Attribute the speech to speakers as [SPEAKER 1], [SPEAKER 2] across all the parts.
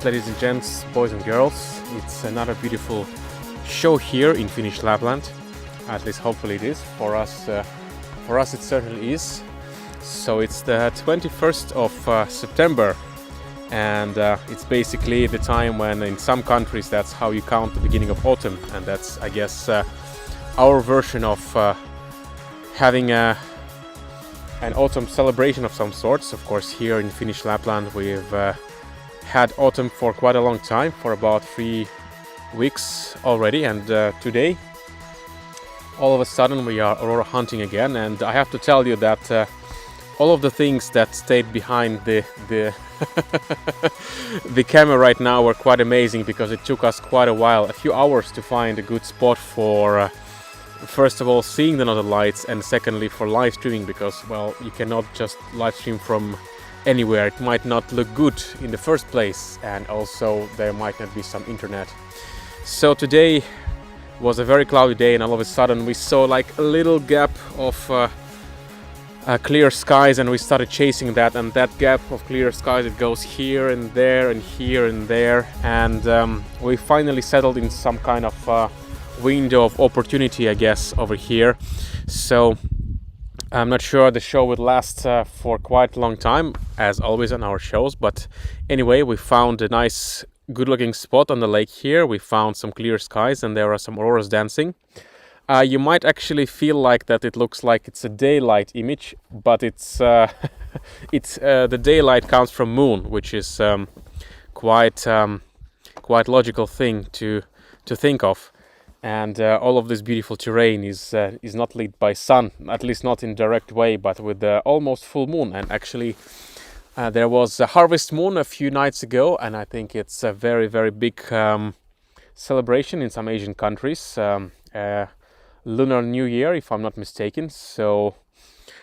[SPEAKER 1] night, ladies and gents, boys and girls. It's another beautiful show here in Finnish Lapland. At least hopefully it is. For us it certainly is. So it's the 21st of September, and it's basically the time when in some countries that's how you count the beginning of autumn, and that's, I guess, our version of having an autumn celebration of some sorts. Of course, here in Finnish Lapland we've had autumn for quite a long time, for about 3 weeks already, and today all of a sudden we are aurora hunting again. And I have to tell you that all of the things that stayed behind the the camera right now were quite amazing, because it took us quite a while, a few hours, to find a good spot for first of all seeing the northern lights, and secondly for live streaming, because, well, you cannot just live stream from anywhere. It might not look good in the first place, and also there might not be some internet. So today was a very cloudy day, and all of a sudden we saw like a little gap of clear skies, and we started chasing that, and that gap of clear skies, it goes here and there and here and there, and we finally settled in some kind of window of opportunity, I guess, over here. So I'm not sure the show would last for quite a long time, as always on our shows, but anyway, we found a nice good looking spot on the lake here. We found some clear skies, and there are some auroras dancing. You might actually feel like that it looks like it's a daylight image, but it's the daylight comes from moon, which is quite logical thing to think of. And all of this beautiful terrain is not lit by sun, at least not in direct way, but with the almost full moon. And actually there was a harvest moon a few nights ago, and I think it's a very, very big celebration in some Asian countries. Lunar New Year, if I'm not mistaken. So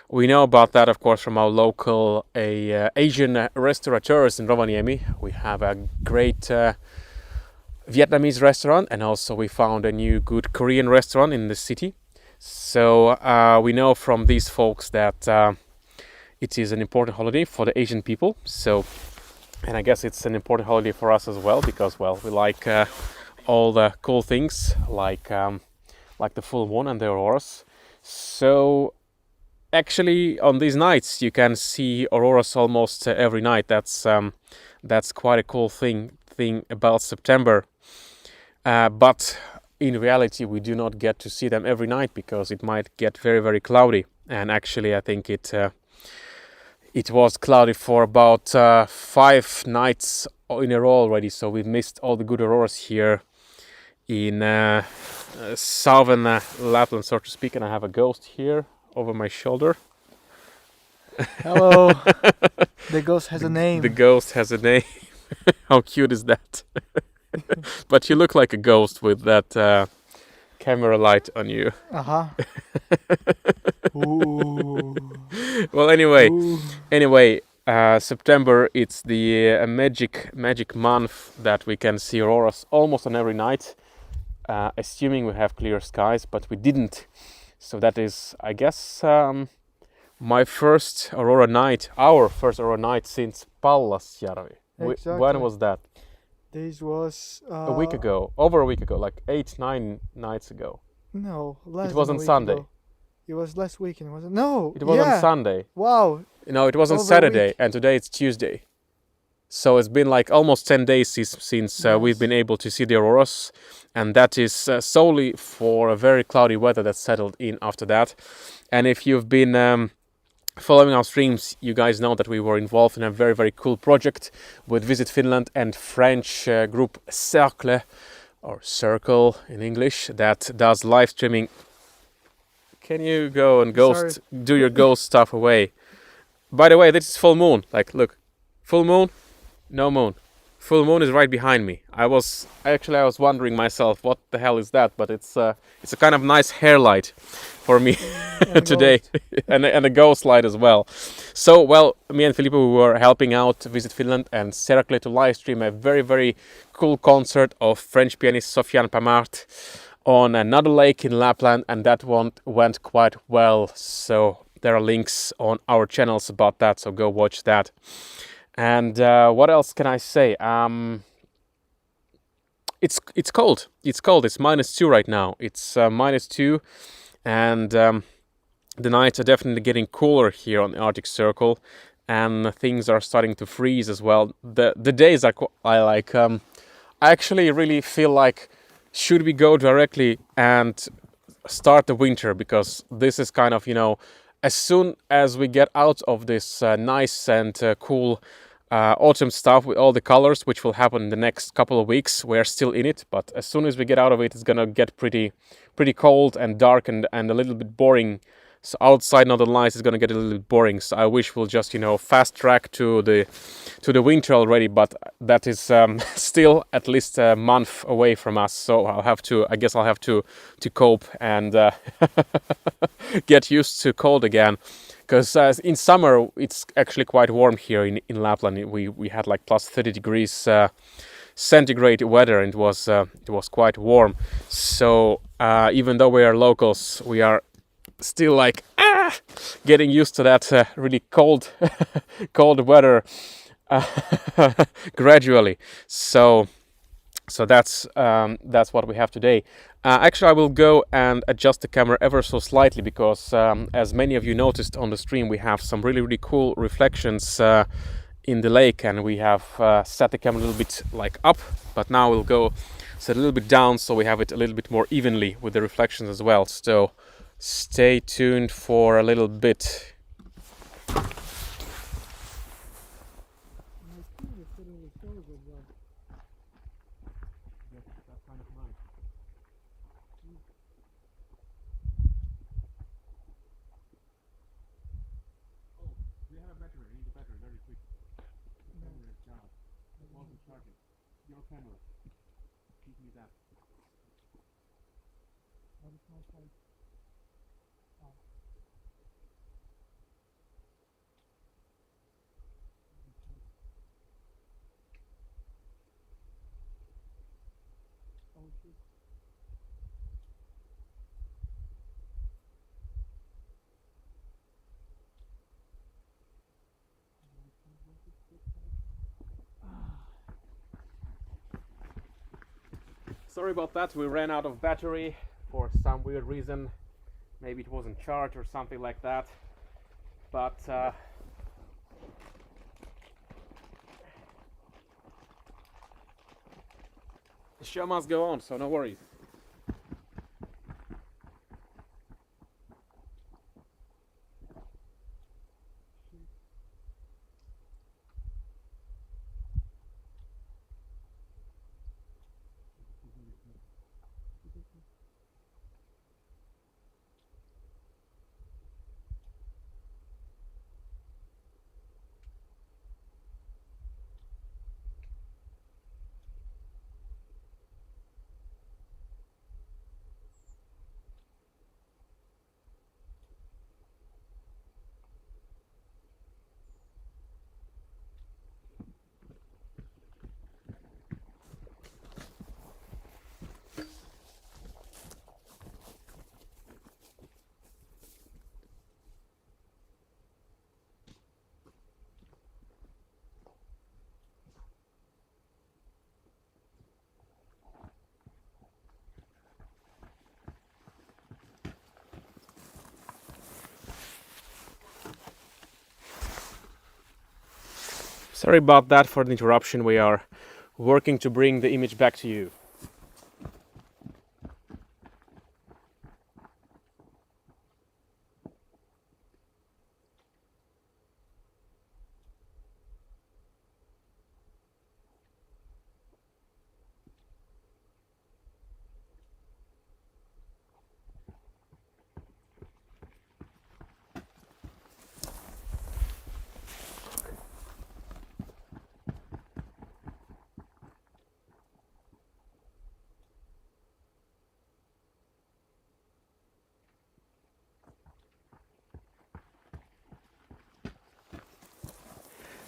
[SPEAKER 1] we know about that, of course, from our local Asian restaurateurs in Rovaniemi. We have a great Vietnamese restaurant, and also we found a new good Korean restaurant in the city. So we know from these folks that it is an important holiday for the Asian people. So, and I guess it's an important holiday for us as well, because, well, we like all the cool things like the full moon and the auroras. So actually on these nights you can see auroras almost every night. That's quite a cool thing about September. But in reality we do not get to see them every night, because it might get very, very cloudy. And actually I think it was cloudy for about 5 nights in a row already. So we've missed all the good auroras here in southern Lapland, so to speak. And I have a ghost here over my shoulder.
[SPEAKER 2] Hello. The ghost has a name.
[SPEAKER 1] The ghost has a name. How cute is that? But you look like a ghost with that camera light on you.
[SPEAKER 2] Ooh.
[SPEAKER 1] Well, anyway,
[SPEAKER 2] Ooh.
[SPEAKER 1] September, it's the magic month that we can see auroras almost on every night, assuming we have clear skies, but we didn't. So that is, I guess, our first aurora night since Pallasjärvi.
[SPEAKER 2] Exactly.
[SPEAKER 1] When was that?
[SPEAKER 2] This was
[SPEAKER 1] A week ago, over a week ago, like 8-9 nights ago.
[SPEAKER 2] No, less.
[SPEAKER 1] It was
[SPEAKER 2] than
[SPEAKER 1] on
[SPEAKER 2] a week
[SPEAKER 1] Sunday.
[SPEAKER 2] ago. It was last weekend, was it? No.
[SPEAKER 1] It was on Sunday.
[SPEAKER 2] Wow.
[SPEAKER 1] No, it was on
[SPEAKER 2] Over a
[SPEAKER 1] Saturday,
[SPEAKER 2] week.
[SPEAKER 1] and today it's Tuesday. So it's been like almost 10 days since we've been able to see the auroras, and that is solely for a very cloudy weather that settled in after that. And if you've been following our streams, you guys know that we were involved in a very, very cool project with Visit Finland and French group Cercle, or Circle in English, that does live streaming. Can you go and do your ghost stuff away? By the way, this is full moon. Like, look, full moon, no moon. Full moon is right behind me. I was wondering myself, what the hell is that? But it's a kind of nice hair light for me today, and a ghost light as well. So, well, me and Filippo, we were helping out Visit Finland and Cercle to live stream a very, very cool concert of French pianist Sofiane Pamart on another lake in Lapland, and that one went quite well. So there are links on our channels about that, so go watch that. And what else can I say? It's cold. It's cold. It's -2 right now. It's -2, and the nights are definitely getting cooler here on the Arctic Circle, and things are starting to freeze as well. The days are I like. I actually really feel like, should we go directly and start the winter, because this is kind of, as soon as we get out of this nice and cool autumn stuff with all the colors, which will happen in the next couple of weeks. We're still in it, but as soon as we get out of it, it's gonna get pretty cold and dark and a little bit boring. So outside Northern Lights is gonna get a little bit boring. So I wish we'll just fast track to the winter already, but that is still at least a month away from us. So I guess I'll have to cope and get used to cold again. Because in summer it's actually quite warm here in Lapland. We had like plus 30 degrees centigrade weather, and it was quite warm. So even though we are locals, we are still like getting used to that really cold cold weather gradually. So that's what we have today. Actually, I will go and adjust the camera ever so slightly, because as many of you noticed on the stream, we have some really cool reflections in the lake, and we have set the camera a little bit like up, but now we'll go set a little bit down so we have it a little bit more evenly with the reflections as well. So stay tuned for a little bit. Your camera. Give me that. What is my phone? Oh. Oh, shit. Sorry about that, we ran out of battery for some weird reason. Maybe it wasn't charged or something like that. But the show must go on, so no worries. Sorry about that for the interruption. We are working to bring the image back to you.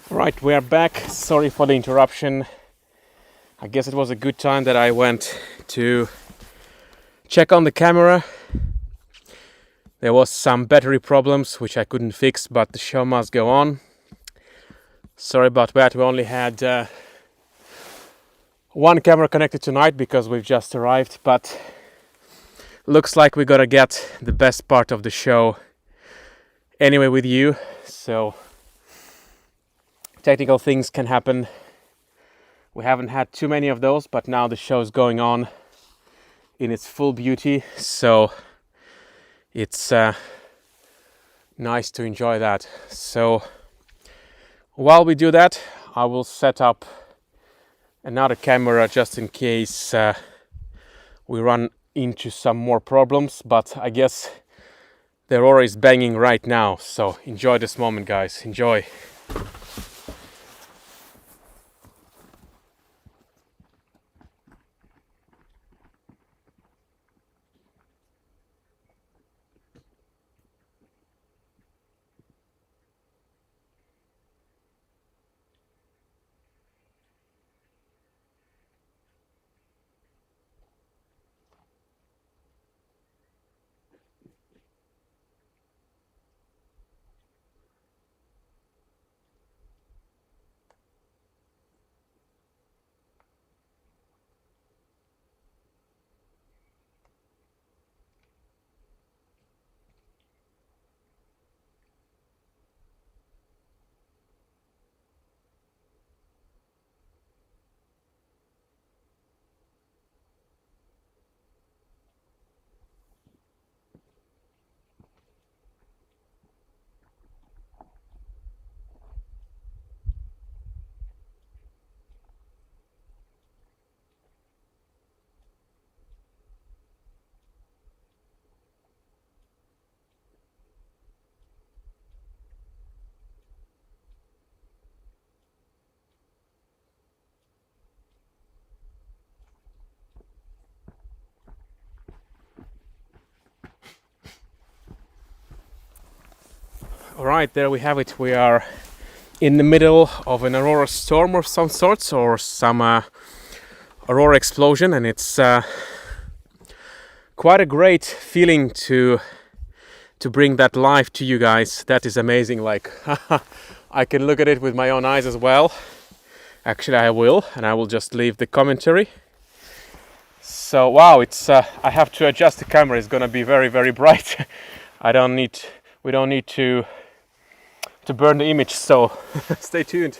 [SPEAKER 1] Right, we are back. Sorry for the interruption. I guess it was a good time that I went to check on the camera. There was some battery problems which I couldn't fix, but the show must go on. Sorry about that. We only had one camera connected tonight because we've just arrived, but looks like we're gonna get the best part of the show anyway with you. So technical things can happen. We haven't had too many of those, but now the show's going on in its full beauty, so it's nice to enjoy that. So while we do that, I will set up another camera just in case we run into some more problems, but I guess the Aurora is banging right now, so enjoy this moment, guys. Enjoy. Alright, there we have it. We are in the middle of an aurora storm of some sorts, or some aurora explosion, and it's quite a great feeling to bring that live to you guys. That is amazing. Like I can look at it with my own eyes as well. Actually, I will, and I will just leave the commentary. So wow, it's I have to adjust the camera. It's gonna be very, very bright. We don't need to burn the image, so stay tuned.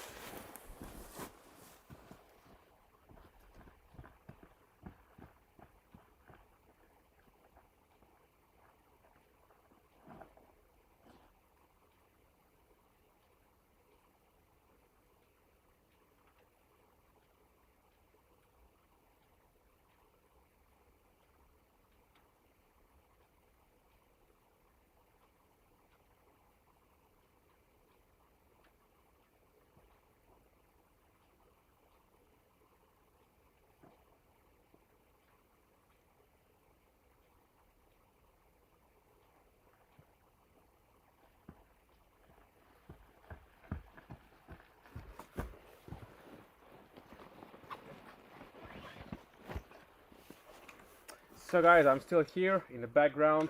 [SPEAKER 1] So guys, I'm still here in the background.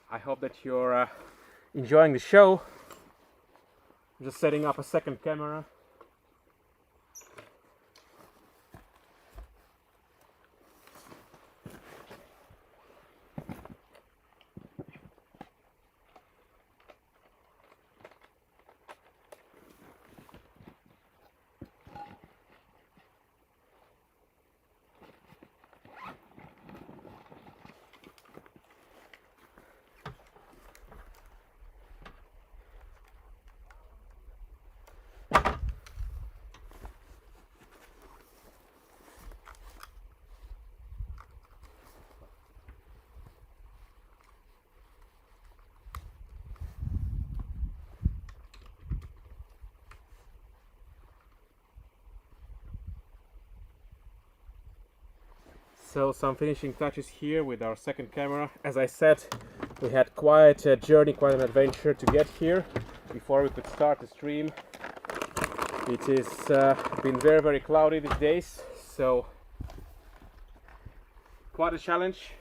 [SPEAKER 1] I hope that you're enjoying the show. I'm just setting up a second camera. So some finishing touches here with our second camera. As I said, we had quite a journey, quite an adventure to get here before we could start the stream. It has been very, very cloudy these days, so quite a challenge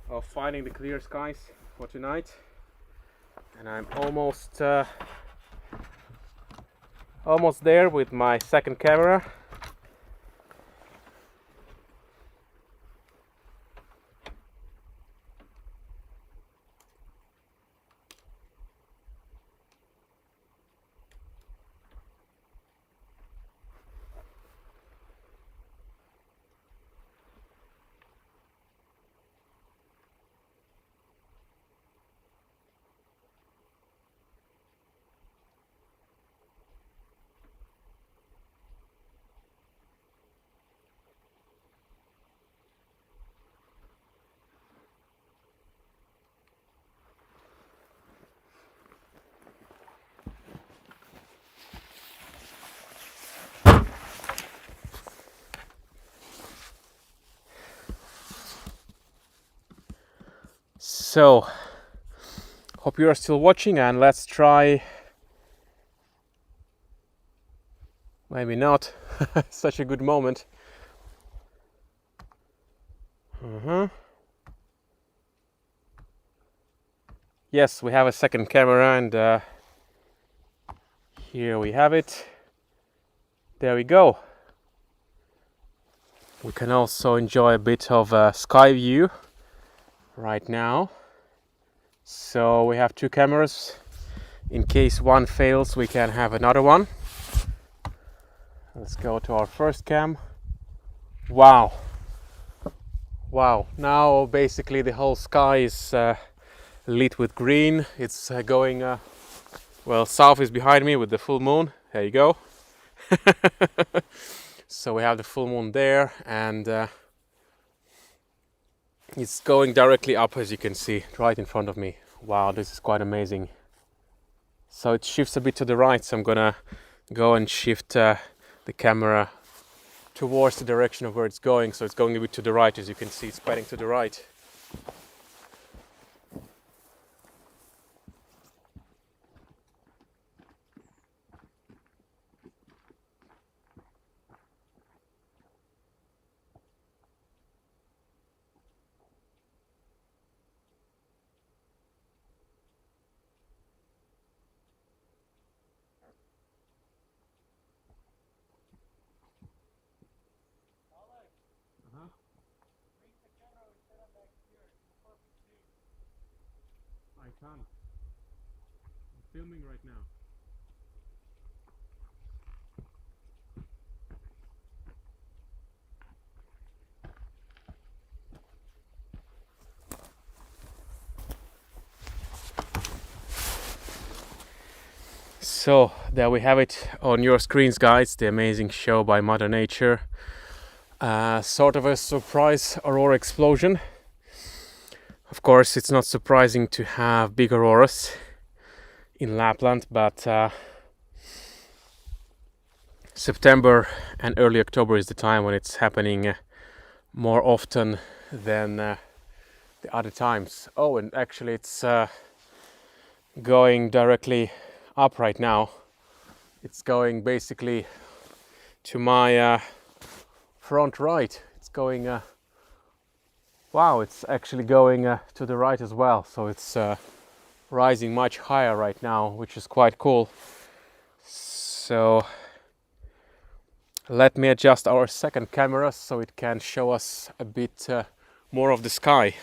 [SPEAKER 1] of finding the clear skies for tonight. And I'm almost Almost there with my second camera. So, hope you are still watching, and let's try. Maybe not. Such a good moment. Yes, we have a second camera, and here we have it. There we go. We can also enjoy a bit of a sky view right now. So we have two cameras. In case one fails, we can have another one. Let's go to our first cam. Wow. Wow. Now basically the whole sky is lit with green. It's going, well, south is behind me with the full moon. There you go. So we have the full moon there, and it's going directly up, as you can see, right in front of me. Wow, this is quite amazing. So it shifts a bit to the right, so I'm gonna go and shift the camera towards the direction of where it's going. So it's going a bit to the right, as you can see, it's spreading to the right. I can't. I'm filming right now. So there we have it on your screens, guys, the amazing show by Mother Nature. Sort of a surprise aurora explosion. Of course, it's not surprising to have big auroras in Lapland, but September and early October is the time when it's happening more often than the other times. Oh, and actually it's going directly up right now. It's going basically to my front right. It's going wow, it's actually going to the right as well, so it's rising much higher right now, which is quite cool. So let me adjust our second camera so it can show us a bit more of the sky.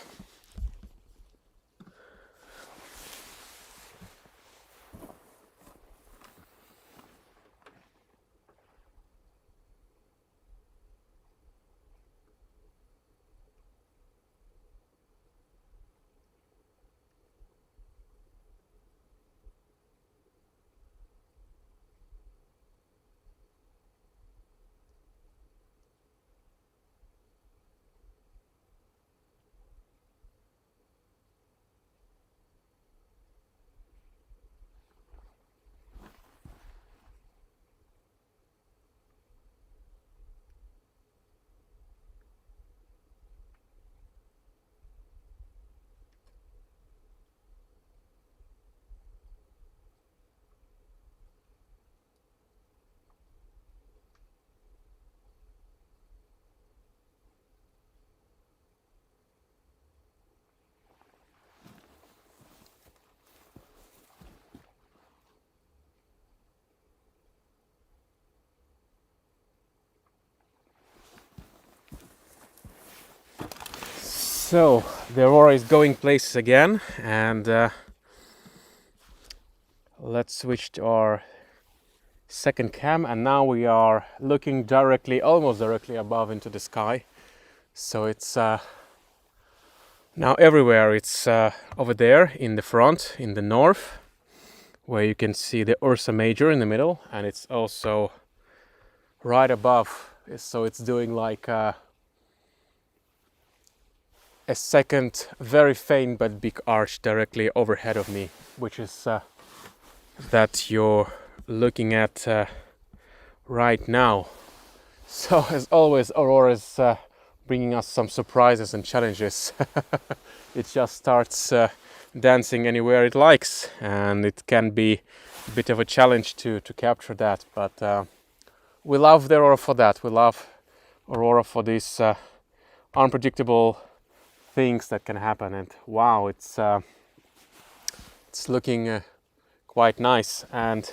[SPEAKER 1] So the aurora is going places again, and let's switch to our second cam, and now we are looking directly, almost directly above into the sky. So it's now everywhere. It's over there in the front, in the north, where you can see the Ursa Major in the middle, and it's also right above. So it's doing like a second very faint but big arch directly overhead of me, which is that you're looking at right now. So as always, Aurora is bringing us some surprises and challenges. It just starts dancing anywhere it likes, and it can be a bit of a challenge to capture that, but we love the Aurora for that. We love Aurora for these unpredictable things that can happen, and wow, it's looking quite nice. And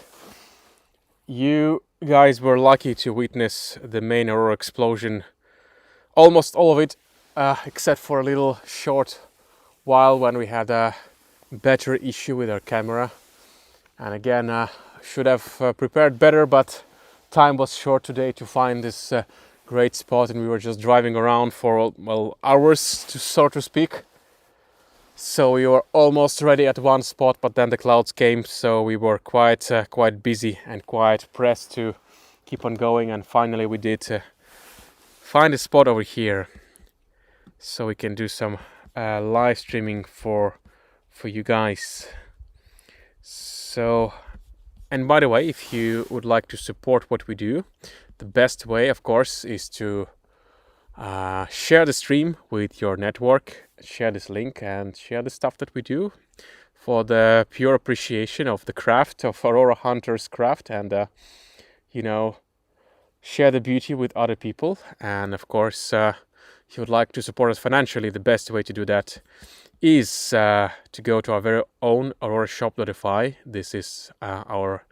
[SPEAKER 1] you guys were lucky to witness the main Aurora explosion, almost all of it, except for a little short while when we had a battery issue with our camera. And again, should have prepared better, but time was short today to find this great spot, and we were just driving around for, well, hours, to so to speak. So we were almost ready at one spot, but then the clouds came, so we were quite busy and quite pressed to keep on going, and finally we did find a spot over here, so we can do some live streaming for you guys. So, and by the way, if you would like to support what we do, the best way, of course, is to share the stream with your network, share this link and share the stuff that we do for the pure appreciation of the craft of Aurora Hunters craft, and you know, share the beauty with other people. And of course, if you would like to support us financially, the best way to do that is to go to our very own aurorashop.fi. This is our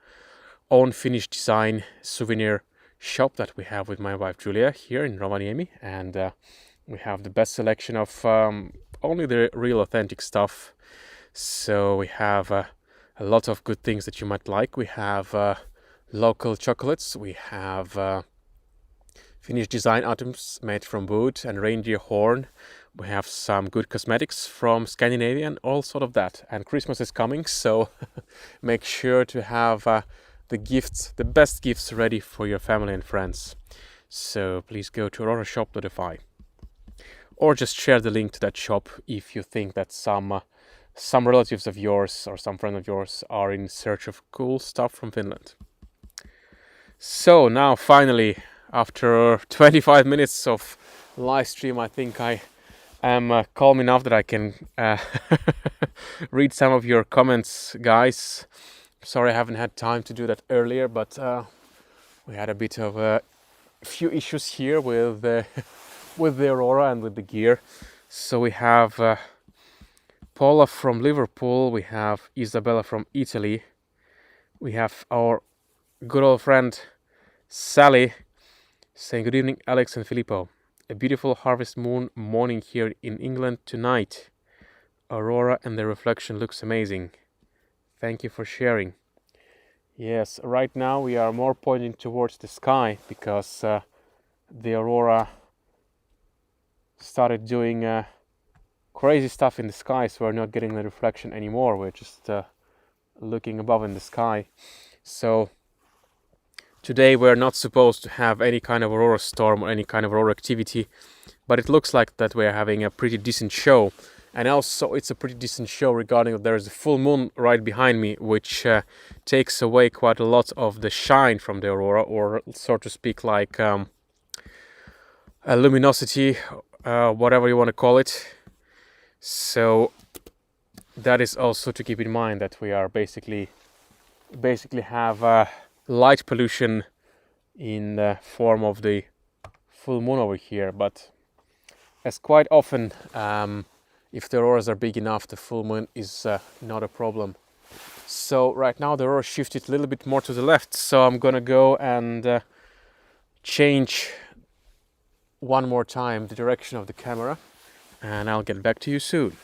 [SPEAKER 1] own Finnish design souvenir shop that we have with my wife Julia here in Rovaniemi, and we have the best selection of only the real authentic stuff. So we have a lot of good things that you might like. We have local chocolates, we have Finnish design items made from wood and reindeer horn. We have some good cosmetics from Scandinavia and all sort of that. And Christmas is coming, so make sure to have the gifts, the best gifts ready for your family and friends. So please go to aurorashop.fi, or just share the link to that shop if you think that some relatives of yours or some friend of yours are in search of cool stuff from Finland. So now finally, after 25 minutes of live stream, I think I am calm enough that I can read some of your comments, guys. Sorry I haven't had time to do that earlier, but we had a bit of a few issues here with the Aurora and with the gear. So we have Paula from Liverpool, we have Isabella from Italy, we have our good old friend Sally saying good evening Alex and Filippo. A beautiful harvest moon morning here in England tonight. Aurora and the reflection looks amazing. Thank you for sharing. Yes, right now we are more pointing towards the sky because the Aurora started doing crazy stuff in the sky, so we're not getting the reflection anymore. We're just looking above in the sky. So today we're not supposed to have any kind of Aurora storm or any kind of Aurora activity, but it looks like that we're having a pretty decent show. And also it's a pretty decent show regarding that there's a full moon right behind me, which takes away quite a lot of the shine from the Aurora, or so to speak, like a luminosity, whatever you want to call it. So that is also to keep in mind, that we are basically have light pollution in the form of the full moon over here. But as quite often, if the auroras are big enough, the full moon is not a problem. So right now the aurora shifted a little bit more to the left, so I'm gonna go and change one more time the direction of the camera. and I'll get back to you soon.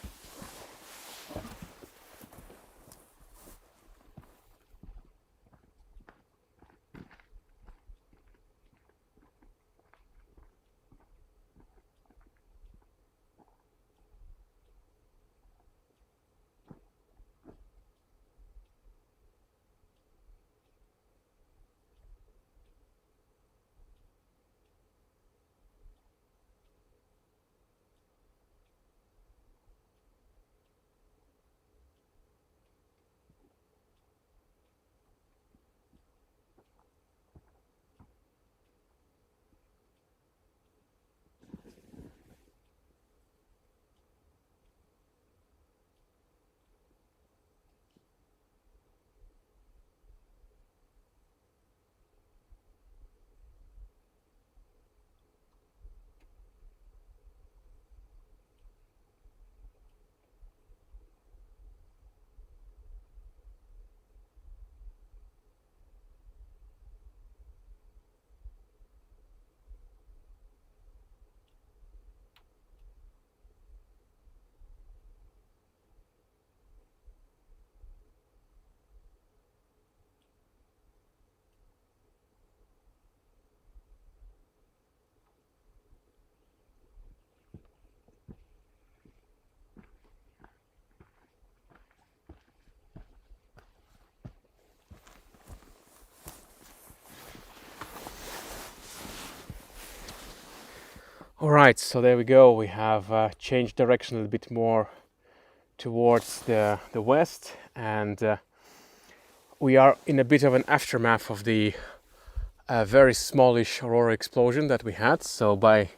[SPEAKER 1] Alright, so there we go. We have changed direction a little bit more towards the west, and we are in a bit of an aftermath of the very smallish aurora explosion that we had. So by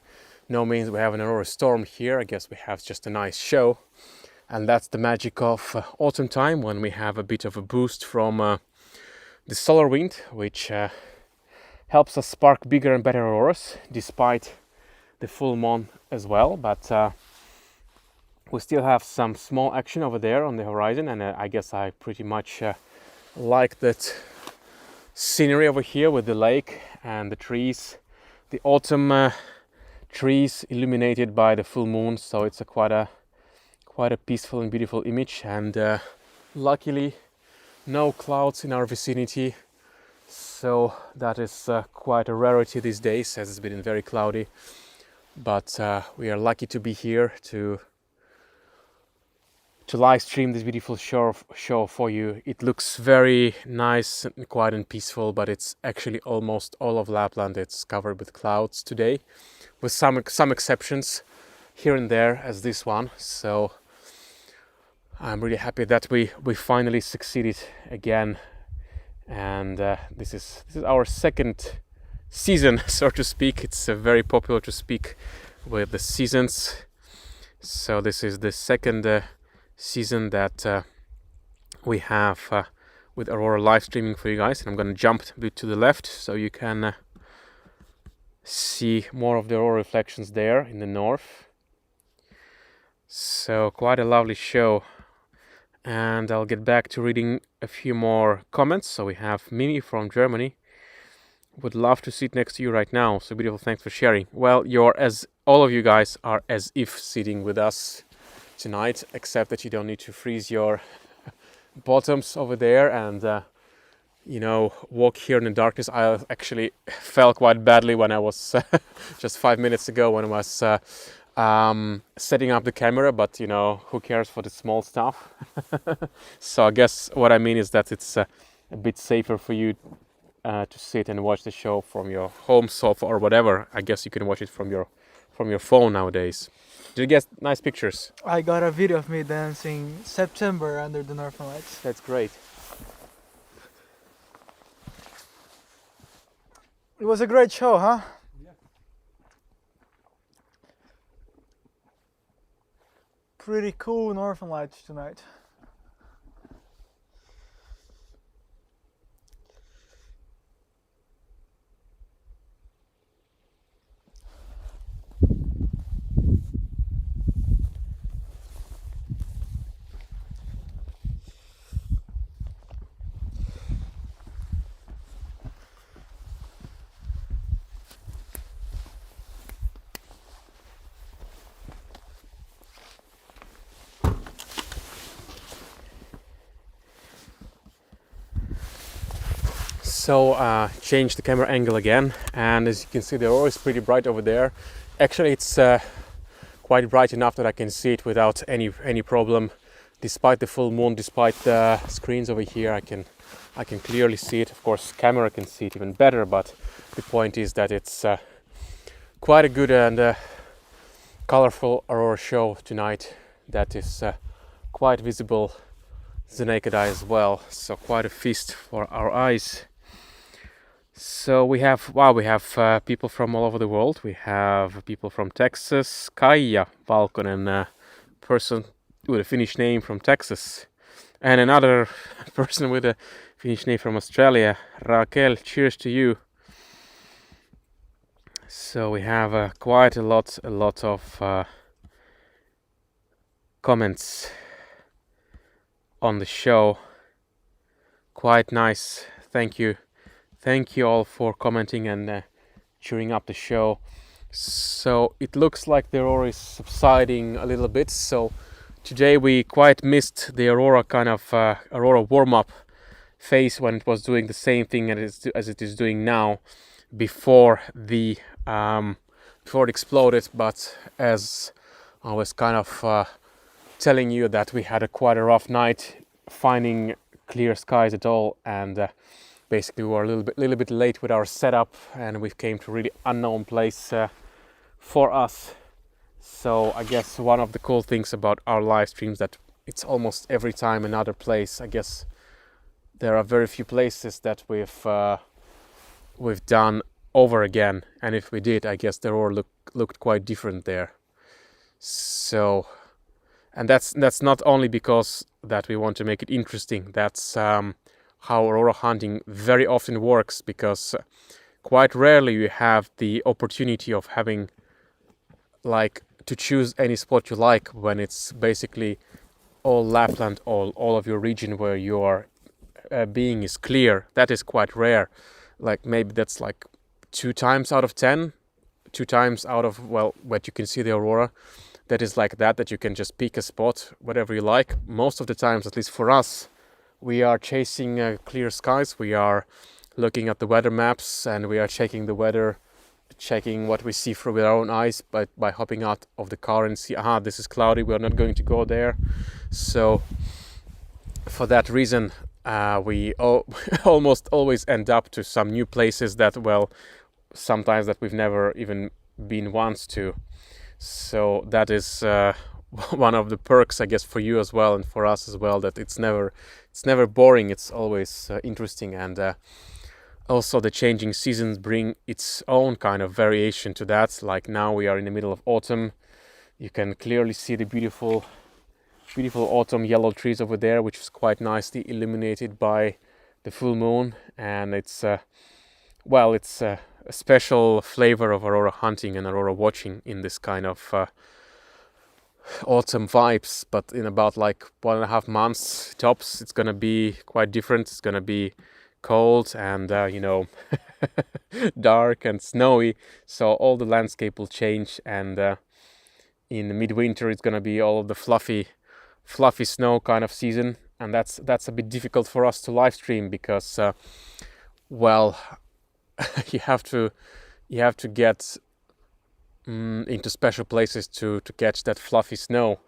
[SPEAKER 1] no means we have an aurora storm here. I guess we have just a nice show, and that's the magic of autumn time, when we have a bit of a boost from the solar wind, which helps us spark bigger and better auroras despite the full moon as well. But we still have some small action over there on the horizon, and I guess I pretty much like that scenery over here with the lake and the trees, the autumn trees illuminated by the full moon. So it's quite a peaceful and beautiful image, and luckily no clouds in our vicinity, so that is quite a rarity these days, as it's been very cloudy. But we are lucky to be here to live stream this beautiful show for you. It looks very nice and quiet and peaceful, but it's actually almost all of Lapland. It's covered with clouds today, with some exceptions here and there, as this one. So I'm really happy that we finally succeeded again, and this is our second season, so to speak. It's very popular to speak with the seasons. So this is the second season that we have with Aurora live streaming for you guys. And I'm going to jump a bit to the left so you can see more of the Aurora reflections there in the north. So quite a lovely show. And I'll get back to reading a few more comments. So we have Mimi from Germany. Would love to sit next to you right now. So beautiful, thanks for sharing. Well, all of you guys are as if sitting with us tonight, except that you don't need to freeze your bottoms over there and walk here in the darkness. I actually fell quite badly when I was just 5 minutes ago when I was setting up the camera, but who cares for the small stuff. So I guess what I mean is that it's a bit safer for you to sit and watch the show from your home sofa or whatever. I guess you can watch it from your phone nowadays. Did you get nice pictures?
[SPEAKER 2] I got a video of me dancing September under the Northern Lights.
[SPEAKER 1] That's great.
[SPEAKER 2] It was a great show, huh?
[SPEAKER 1] Yeah.
[SPEAKER 2] Pretty cool Northern Lights tonight.
[SPEAKER 1] So change the camera angle again, and as you can see, the aurora is pretty bright over there. Actually, it's quite bright enough that I can see it without any problem. Despite the full moon, despite the screens over here, I can clearly see it. Of course, camera can see it even better, but the point is that it's quite a good and colorful aurora show tonight that is quite visible to the naked eye as well. So quite a feast for our eyes. So we have people from all over the world. We have people from Texas, Kaija Valkonen, person with a Finnish name from Texas, and another person with a Finnish name from Australia, Raquel. Cheers to you. So we have quite a lot of comments on the show. Quite nice. Thank you all for commenting and cheering up the show. So it looks like the aurora is subsiding a little bit. So today we quite missed the aurora kind of aurora warm-up phase when it was doing the same thing as it is doing now before it exploded. But as I was kind of telling you that we had quite a rough night finding clear skies at all, and basically we were a little bit late with our setup, and we came to a really unknown place for us. So I guess one of the cool things about our live streams that it's almost every time another place. I guess there are very few places that we've done over again, and if we did, I guess they all looked quite different there. So, and that's not only because that we want to make it interesting. That's how aurora hunting very often works, because quite rarely you have the opportunity of having like to choose any spot you like when it's basically all Lapland, all of your region where your being is clear. That is quite rare. Like maybe that's like 2 times out of 10, 2 times out of, well, what you can see the aurora. That is like that you can just pick a spot, whatever you like. Most of the times, at least for us, we are chasing clear skies. We are looking at the weather maps, and we are checking the weather, checking what we see through our own eyes by hopping out of the car and see, aha, this is cloudy, we're not going to go there. So for that reason, we almost always end up to some new places that, well, sometimes that we've never even been once to. So that is one of the perks, I guess, for you as well and for us as well, that it's never boring. It's always interesting, and also the changing seasons bring its own kind of variation to that. Like now we are in the middle of autumn. You can clearly see the beautiful autumn yellow trees over there, which is quite nicely illuminated by the full moon, and it's a special flavor of aurora hunting and aurora watching in this kind of autumn vibes. But in about like 1.5 months tops, it's gonna be quite different. It's gonna be cold and dark and snowy, so all the landscape will change, and in midwinter it's gonna be all of the fluffy snow kind of season, and that's a bit difficult for us to live stream because you have to get into special places to catch that fluffy snow,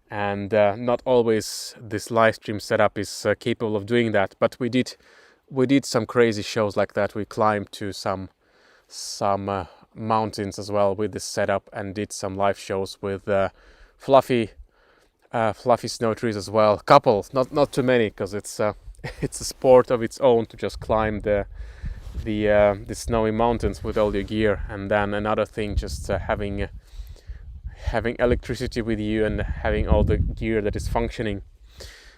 [SPEAKER 1] and not always this live stream setup is capable of doing that. But we did some crazy shows like that. We climbed to some mountains as well with this setup, and did some live shows with fluffy snow trees as well. Couple, not too many, because it's a sport of its own to just climb the snowy mountains with all your gear. And then another thing, just having electricity with you and having all the gear that is functioning.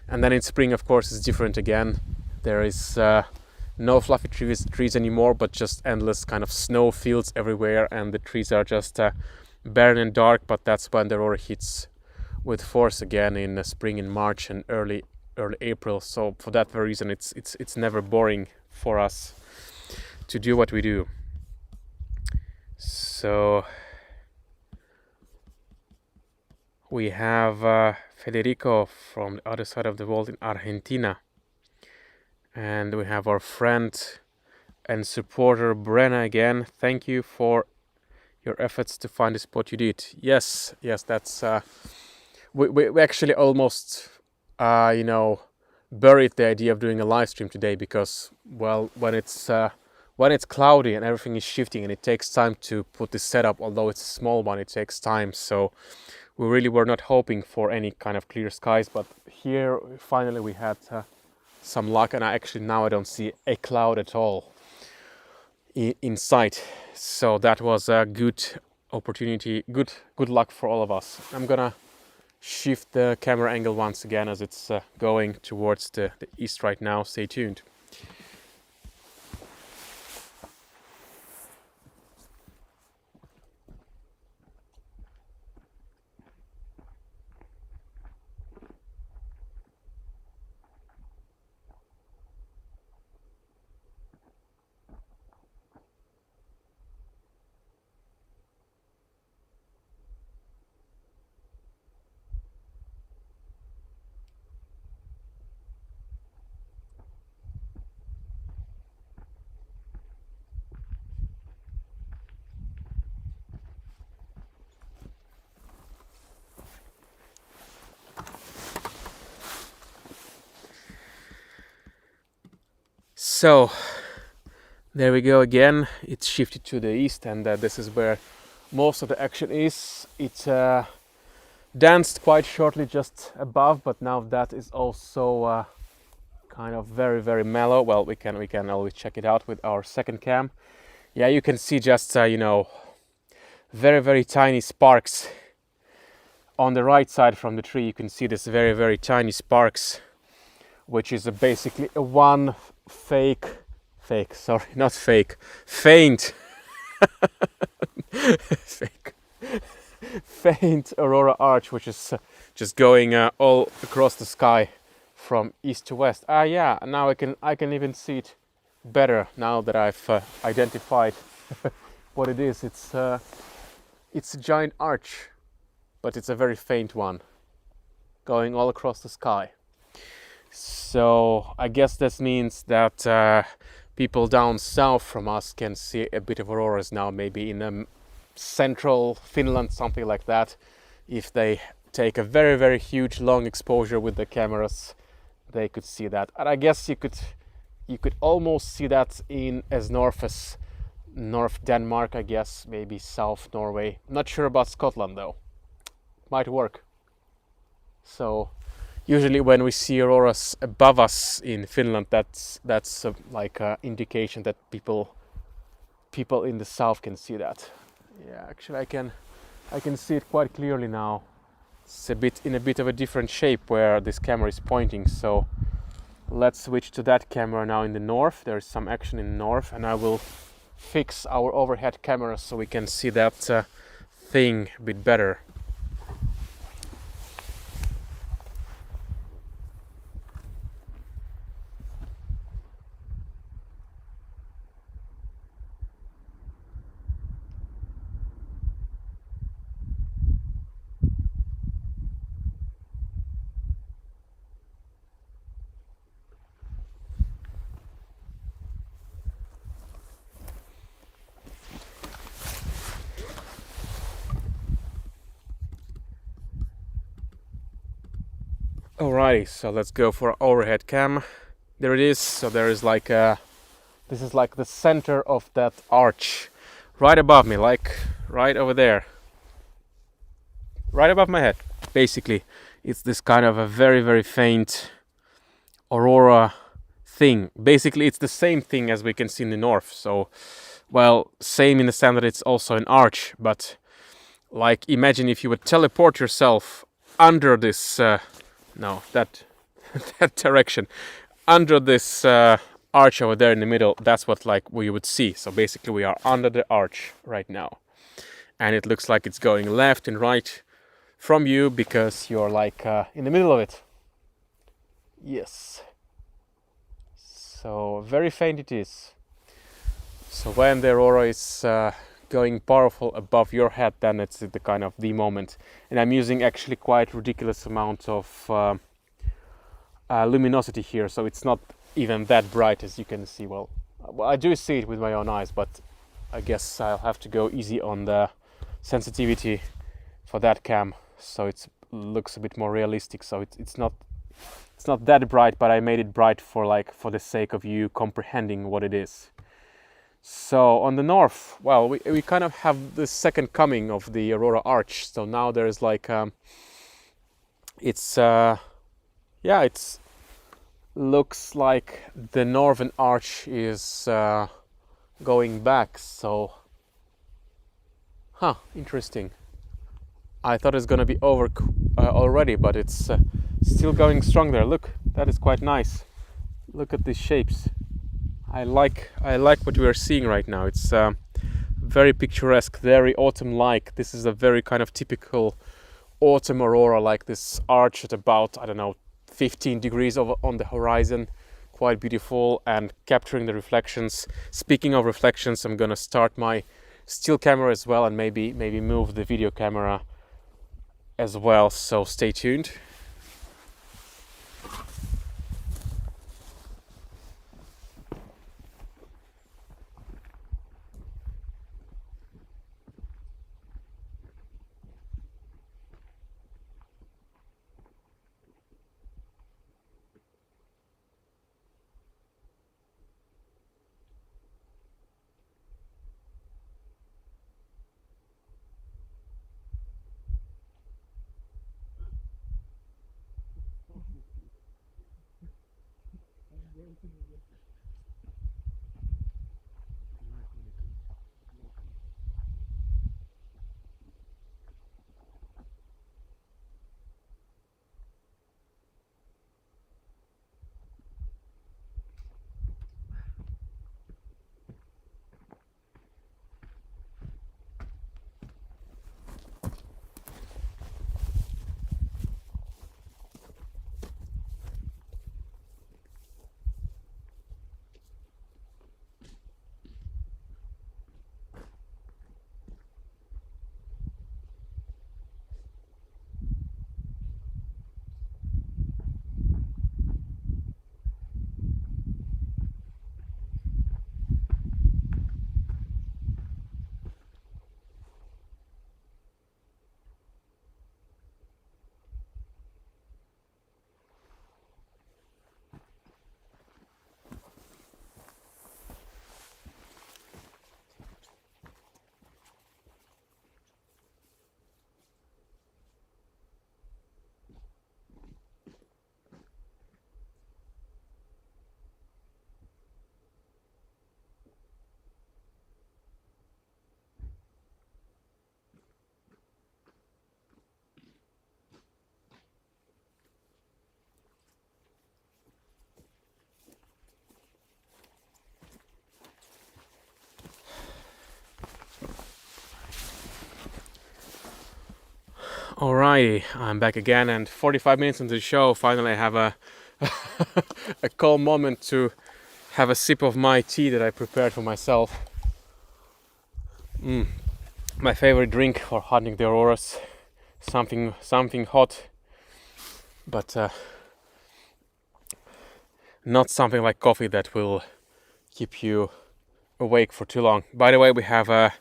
[SPEAKER 1] And then in spring, of course, it's different again. There is no fluffy trees anymore, but just endless kind of snow fields everywhere, and the trees are just barren and dark. But that's when the aurora hits with force again in spring, in March and early April. So for that very reason, it's never boring for us to do what we do. So we have Federico from the other side of the world in Argentina, and we have our friend and supporter Brenna again. Thank you for your efforts to find the spot you did. Yes, that's we actually almost buried the idea of doing a live stream today because, well, when it's cloudy and everything is shifting and it takes time to put this setup, although it's a small one, it takes time. So we really were not hoping for any kind of clear skies, but here finally we had some luck, and I don't see a cloud at all in sight. So that was a good opportunity, good luck for all of us. I'm gonna shift the camera angle once again as it's going towards the east right now. Stay tuned. So there we go again. It's shifted to the east, and this is where most of the action is. It danced quite shortly just above, but now that is also kind of very, very mellow. Well, we can always check it out with our second cam. Yeah, you can see just very, very tiny sparks on the right side from the tree. You can see this very, very tiny sparks, which is basically a one faint faint aurora arch, which is just going all across the sky from east to west. Yeah, now I can even see it better now that I've identified what it is. It's a giant arch, but it's a very faint one going all across the sky. So I guess this means that people down south from us can see a bit of auroras now, maybe in central Finland, something like that. If they take a very, very huge long exposure with the cameras, they could see that. And I guess you could almost see that in as north as North Denmark, I guess, maybe South Norway. I'm not sure about Scotland though. Might work. So usually when we see auroras above us in Finland, that's like an indication that people in the south can see that. Yeah, actually I can see it quite clearly now. It's in a bit of a different shape where this camera is pointing. So let's switch to that camera now in the north. There's some action in the north, and I will fix our overhead camera so we can see that thing a bit better. Alrighty, so let's go for overhead cam. There it is. So there is this is like the center of that arch, right above me, like right over there, right above my head. Basically, it's this kind of a very, very faint aurora thing. Basically, it's the same thing as we can see in the north. So, well, same in the sense that it's also an arch, but like imagine if you would teleport yourself under this that direction, under this arch over there in the middle. That's what like we would see. So basically we are under the arch right now, and it looks like it's going left and right from you because you're like in the middle of it. Yes, so very faint it is. So when the aurora is going powerful above your head, then it's the kind of the moment. And I'm using actually quite ridiculous amount of luminosity here, so it's not even that bright as you can see. Well, Well, I do see it with my own eyes, but I guess I'll have to go easy on the sensitivity for that cam, so it looks a bit more realistic. So it's not that bright, but I made it bright for the sake of you comprehending what it is. So on the north, well, we kind of have the second coming of the Aurora Arch. So now there's it's looks like the northern arch is going back. So, interesting. I thought it's gonna be over already, but it's still going strong there. Look, that is quite nice. Look at these shapes. I like what we are seeing right now. It's very picturesque, very autumn-like. This is a very kind of typical autumn aurora, like this arch at about, I don't know, 15 degrees over on the horizon. Quite beautiful and capturing the reflections. Speaking of reflections, I'm gonna start my still camera as well, and maybe move the video camera as well, so stay tuned. Alrighty, I'm back again, and 45 minutes into the show, finally I have a a calm moment to have a sip of my tea that I prepared for myself. My favorite drink for hunting the auroras, something hot, but not something like coffee that will keep you awake for too long. By the way, we have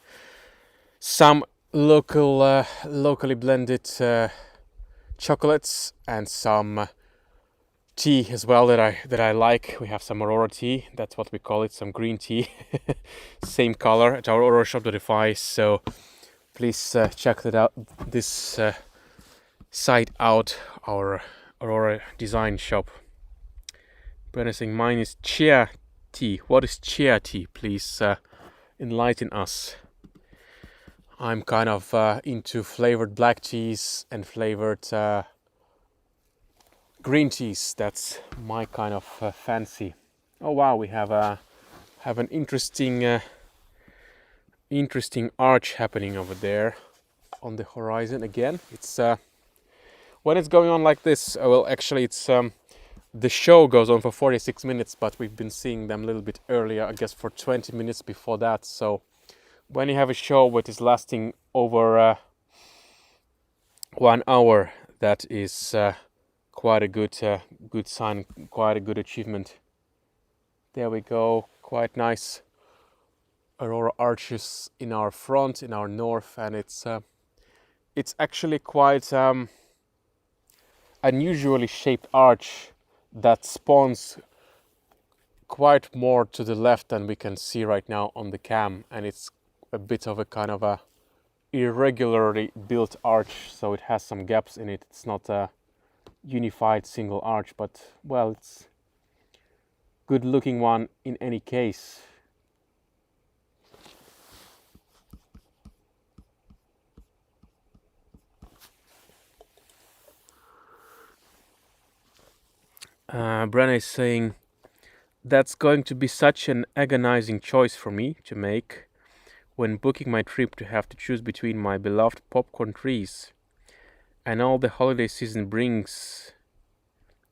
[SPEAKER 1] some locally blended chocolates and some tea as well that I like. We have some Aurora tea, that's what we call it, some green tea, same color at our auroraShop.fi. So please check that out. This site out, our Aurora design shop. Pronouncing mine is chia tea. What is chia tea? Please enlighten us. I'm kind of into flavored black teas and flavored green teas. That's my kind of fancy. Oh wow, we have an interesting arch happening over there on the horizon again. It's when it's going on like this. Well, actually, it's the show goes on for 46 minutes, but we've been seeing them a little bit earlier, I guess, for 20 minutes before that. So when you have a show that is lasting over 1 hour, that is quite a good sign, quite a good achievement. There we go, quite nice aurora arches in our front, in our north, and it's actually quite unusually shaped arch that spawns quite more to the left than we can see right now on the cam, and it's a bit of a kind of a irregularly built arch, so it has some gaps in it. It's not a unified single arch, but well, it's good looking one in any case. Brenna is saying, that's going to be such an agonizing choice for me to make when booking my trip, to have to choose between my beloved popcorn trees and all the holiday season brings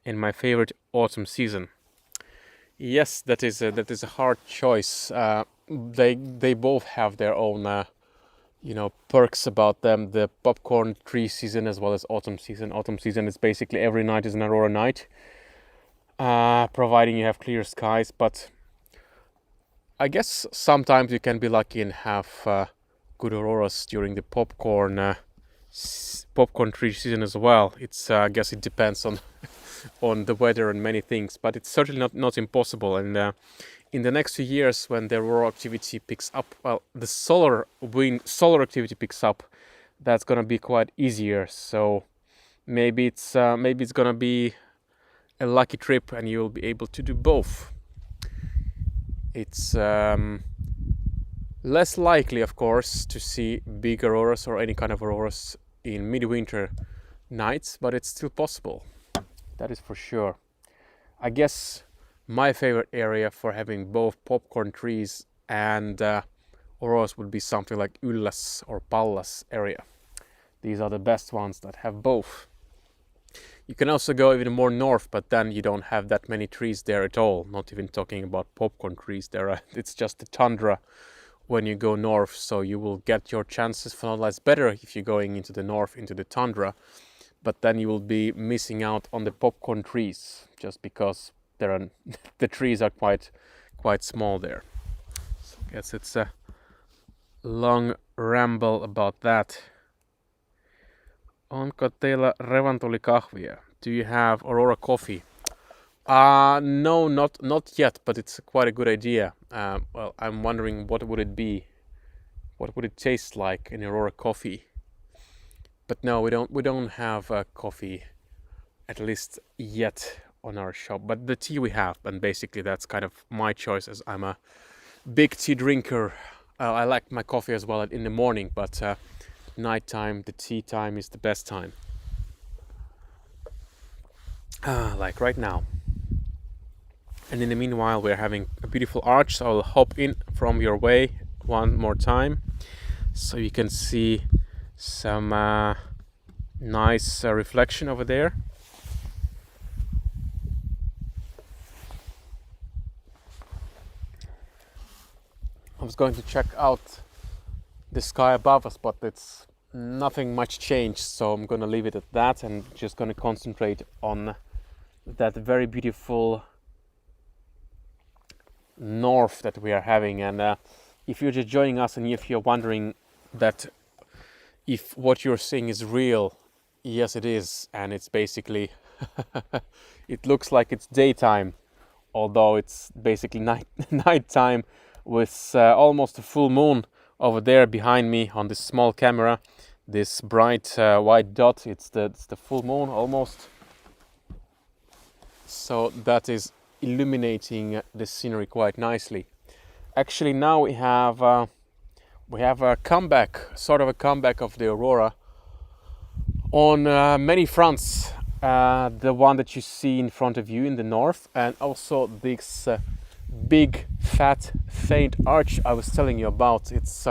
[SPEAKER 1] and my favorite autumn season. Yes, that is a hard choice. They both have their own perks about them. The popcorn tree season as well as autumn season. Autumn season is basically every night is an aurora night, providing you have clear skies, but I guess sometimes you can be lucky and have good auroras during the popcorn tree season as well. It's I guess it depends on on the weather and many things, but it's certainly not impossible. And in the next few years, when the aurora activity picks up, well, the solar activity picks up, that's gonna be quite easier. So maybe it's gonna be a lucky trip, and you'll be able to do both. It's less likely, of course, to see big auroras or any kind of auroras in midwinter nights, but it's still possible. That is for sure. I guess my favorite area for having both popcorn trees and auroras would be something like Ylläs or Pallas area. These are the best ones that have both. You can also go even more north, but then you don't have that many trees there at all. Not even talking about popcorn trees. It's just the tundra when you go north, so you will get your chances for less better if you're going into the north, into the tundra. But then you will be missing out on the popcorn trees, just because the trees are quite small there. So I guess it's a long ramble about that. Onko teillä revantulikahvia? Do you have aurora coffee? No, not yet, but it's quite a good idea. Well, I'm wondering what would it be? What would it taste like in aurora coffee? But no, we don't have coffee, at least yet, on our shop. But the tea we have, and basically that's kind of my choice, as I'm a big tea drinker. I like my coffee as well in the morning, but nighttime, the tea time is the best time. Like right now. And in the meanwhile, we're having a beautiful arch, so I'll hop in from your way one more time, so you can see some nice reflection over there. I was going to check out the sky above us, but it's nothing much changed, so I'm gonna leave it at that and just gonna concentrate on that very beautiful north that we are having. And if you're just joining us and if you're wondering that if what you're seeing is real, yes it is, and it's basically it looks like it's daytime, although it's basically nighttime with almost a full moon over there behind me on this small camera. This bright white dot, it's the full moon almost. So that is illuminating the scenery quite nicely. Actually, now we have a comeback, sort of a comeback of the aurora on many fronts. The one that you see in front of you in the north, and also this big fat faint arch I was telling you about. It's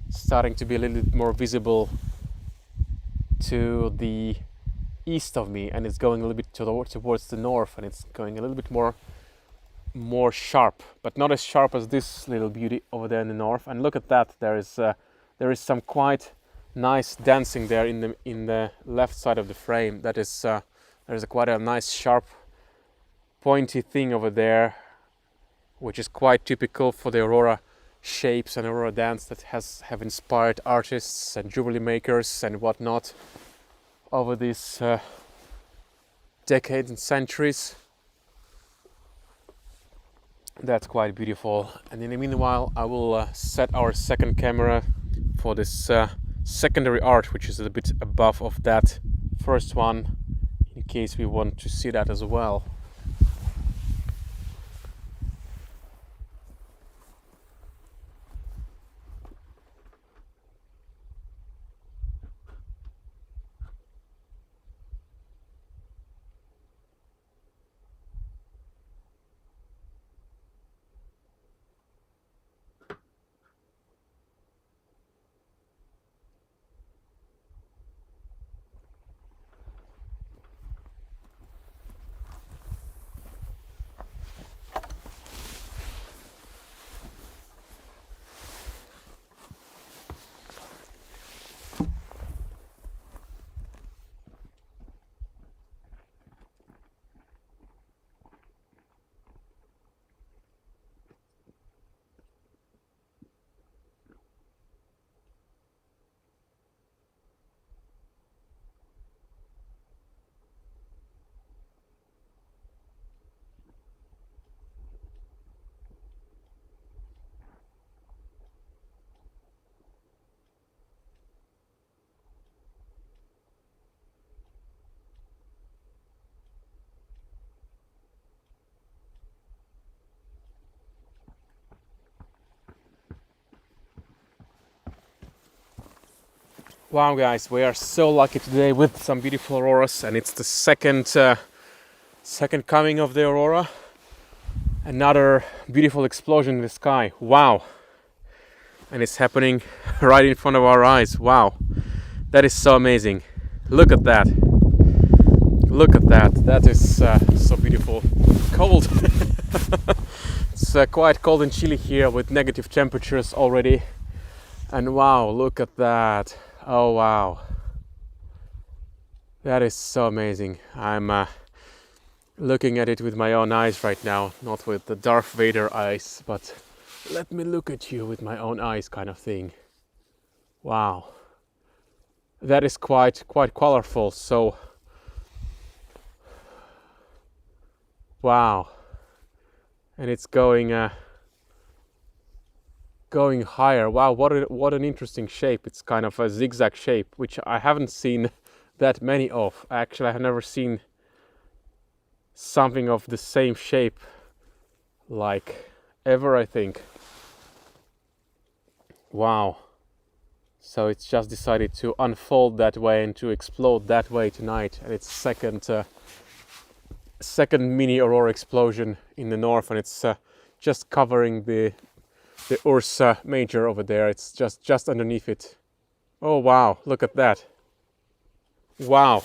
[SPEAKER 1] starting to be a little bit more visible to the east of me, and it's going a little bit towards the north, and it's going a little bit more sharp, but not as sharp as this little beauty over there in the north. And look at that, there is some quite nice dancing there in the left side of the frame. That is there's quite a nice sharp pointy thing over there, which is quite typical for the Aurora shapes and Aurora dance that have inspired artists and jewelry makers and whatnot over these decades and centuries. That's quite beautiful. And in the meanwhile, I will set our second camera for this secondary art, which is a bit above of that first one, in case we want to see that as well. Wow guys, we are so lucky today with some beautiful auroras, and it's the second coming of the aurora. Another beautiful explosion in the sky. Wow. And it's happening right in front of our eyes. Wow. That is so amazing. Look at that. Look at that. That is so beautiful. Cold. It's quite cold and chilly here with negative temperatures already. And wow, look at that. Oh wow, that is so amazing. I'm looking at it with my own eyes right now, not with the Darth Vader eyes, but let me look at you with my own eyes kind of thing. Wow, that is quite colorful. So wow, and it's going higher. Wow, what an interesting shape. It's kind of a zigzag shape, which I haven't seen that many of. Actually, I have never seen something of the same shape like ever, I think. Wow. So it's just decided to unfold that way and to explode that way tonight, and it's second mini aurora explosion in the north, and it's just covering the Ursa Major over there. It's just underneath it. Oh wow, look at that. Wow.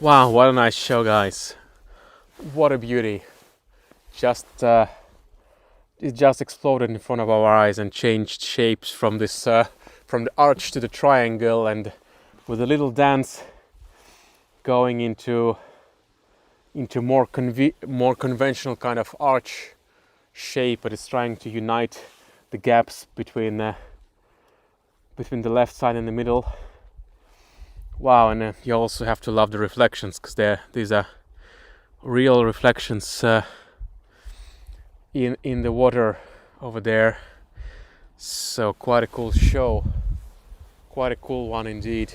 [SPEAKER 1] Wow, what a nice show, guys. What a beauty. It just exploded in front of our eyes and changed shapes from this from the arch to the triangle, and with a little dance going into more conventional kind of arch shape, but it's trying to unite the gaps between the left side and the middle. Wow, and you also have to love the reflections, because these are real reflections in the water over there. So quite a cool show, quite a cool one indeed.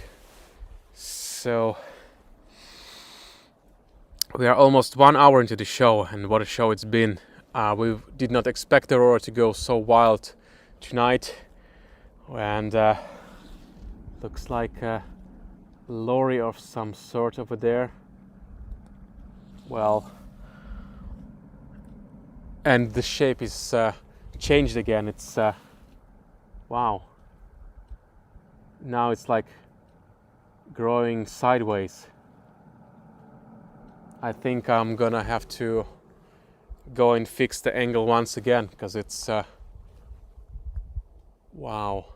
[SPEAKER 1] So we are almost 1 hour into the show, and what a show it's been. We did not expect the aurora to go so wild tonight, and looks like a lorry of some sort over there. well, and the shape is changed again. It's wow. Now it's like growing sideways. I think I'm gonna have to go and fix the angle once again, because it's wow.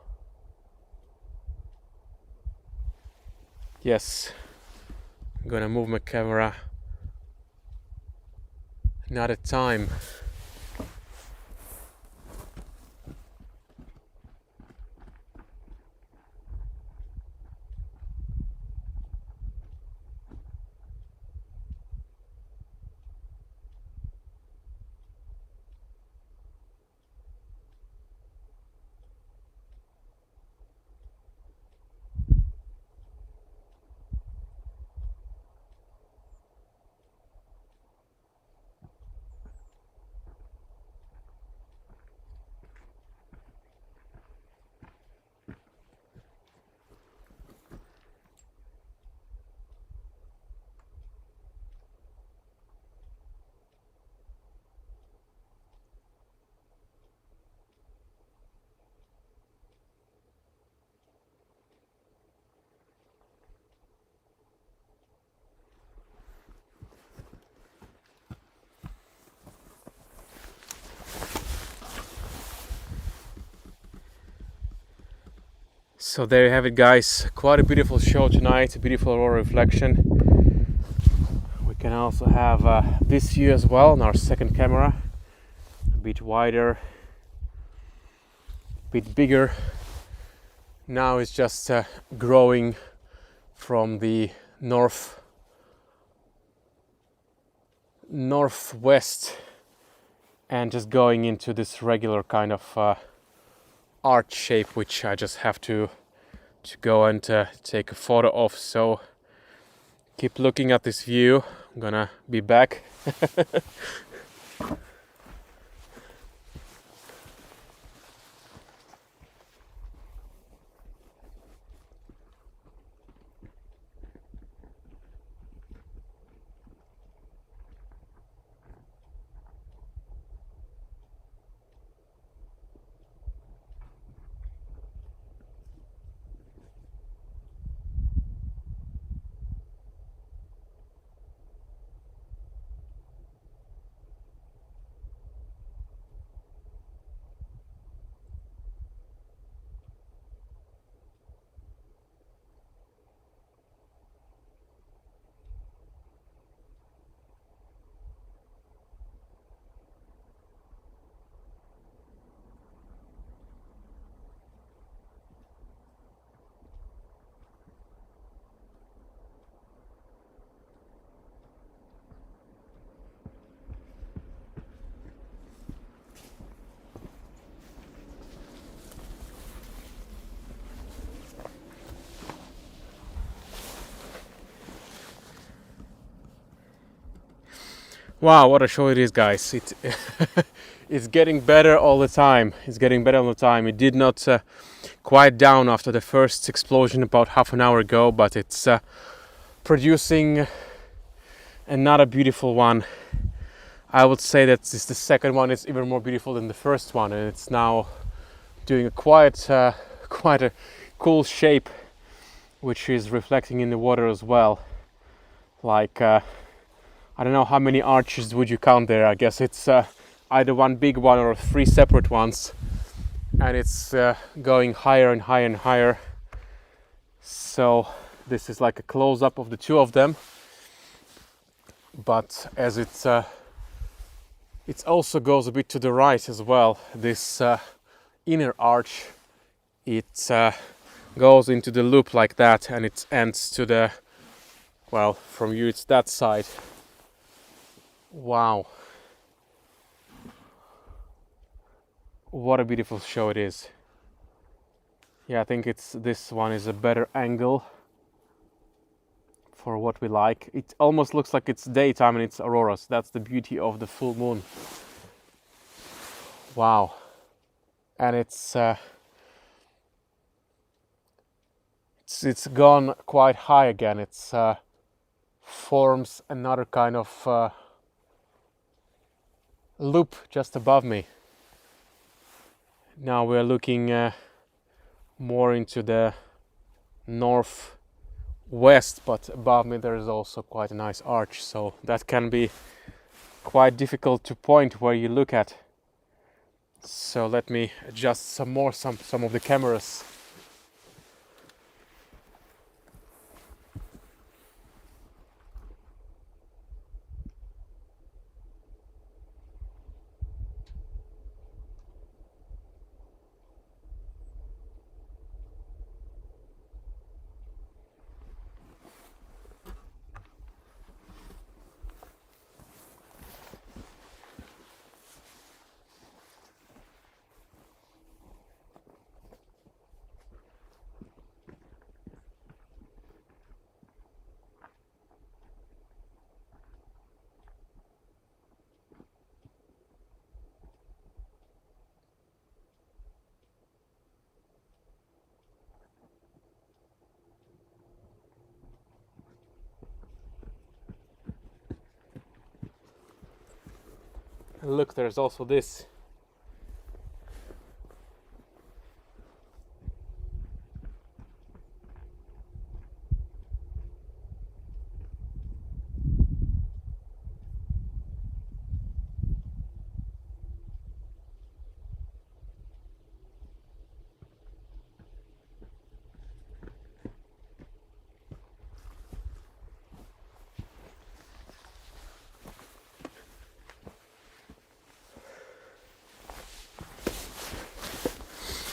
[SPEAKER 1] Yes, I'm gonna move my camera another time. So there you have it, guys. Quite a beautiful show tonight, a beautiful aurora reflection. We can also have this view as well on our second camera. A bit wider, a bit bigger. Now it's just growing from the northwest and just going into this regular kind of arch shape, which I just have to go and take a photo of. So keep looking at this view. I'm gonna be back. Wow, what a show it is, guys. It's getting better all the time. It's getting better all the time. It did not quiet down after the first explosion about half an hour ago, but it's producing another beautiful one. I would say that the second one is even more beautiful than the first one, and it's now doing a quite a cool shape, which is reflecting in the water as well. Like I don't know how many arches would you count there. I guess it's either one big one or three separate ones, and it's going higher and higher and higher. So this is like a close-up of the two of them, but as it also goes a bit to the right as well. This inner arch, it goes into the loop like that, and it ends to the, well, from you it's that side. Wow, what a beautiful show it is. Yeah, I think this one is a better angle for what we like. It almost looks like it's daytime and it's auroras. That's the beauty of the full moon. Wow. And it's gone quite high again. It's forms another kind of loop just above me. Now we're looking more into the northwest, but above me there is also quite a nice arch, so that can be quite difficult to point where you look at. So let me adjust some of the cameras. And look, there's also this.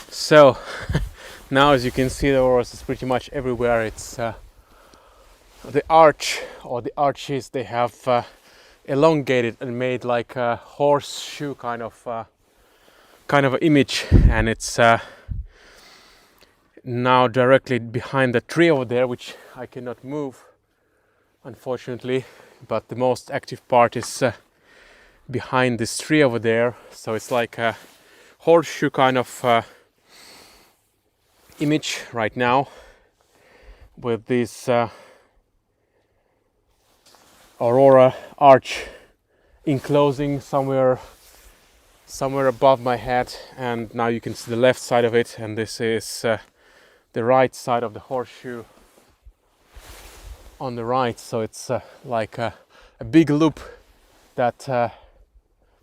[SPEAKER 1] So now, as you can see, the auroras is pretty much everywhere. It's the arch or the arches, they have elongated and made like a horseshoe kind of image, and it's now directly behind the tree over there, which I cannot move, unfortunately. But the most active part is behind this tree over there. So it's like a horseshoe kind of image right now, with this aurora arch enclosing somewhere above my head. And now you can see the left side of it, and this is the right side of the horseshoe on the right. So it's like a big loop that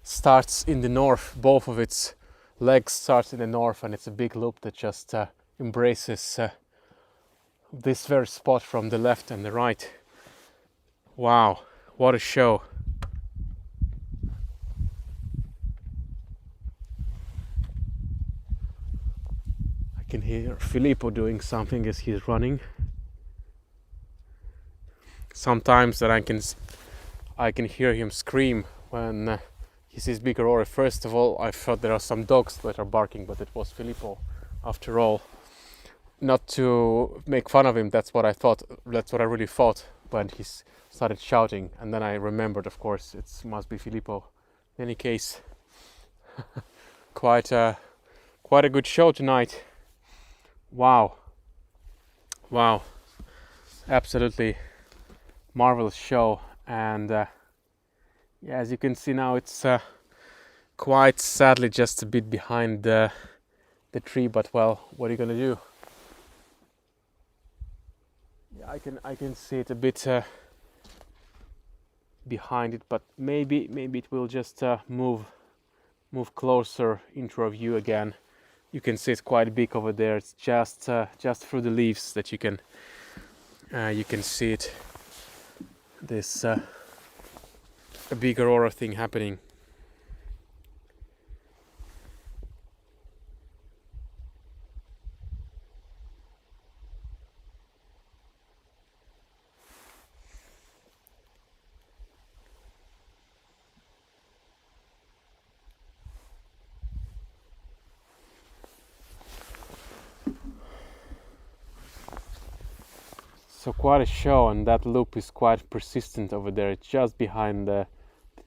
[SPEAKER 1] starts in the north. Both of its legs start in the north, and it's a big loop that just embraces this very spot from the left and the right. Wow, what a show. I can hear Filippo doing something as he's running. Sometimes that I can hear him scream when he sees big aurora. First of all, I thought there are some dogs that are barking, but it was Filippo after all. Not to make fun of him, that's what I thought. That's what I really thought when he started shouting, and then I remembered, of course, it must be Filippo. In any case, quite a good show tonight. Wow, absolutely marvelous show. And yeah, as you can see now, it's quite sadly just a bit behind the tree, but well, what are you gonna do? Yeah, I can see it a bit behind it, but maybe it will just move closer into our view again. You can see it's quite big over there. It's just through the leaves that you can see it. This a big aurora thing happening. So quite a show, and that loop is quite persistent over there. It's just behind the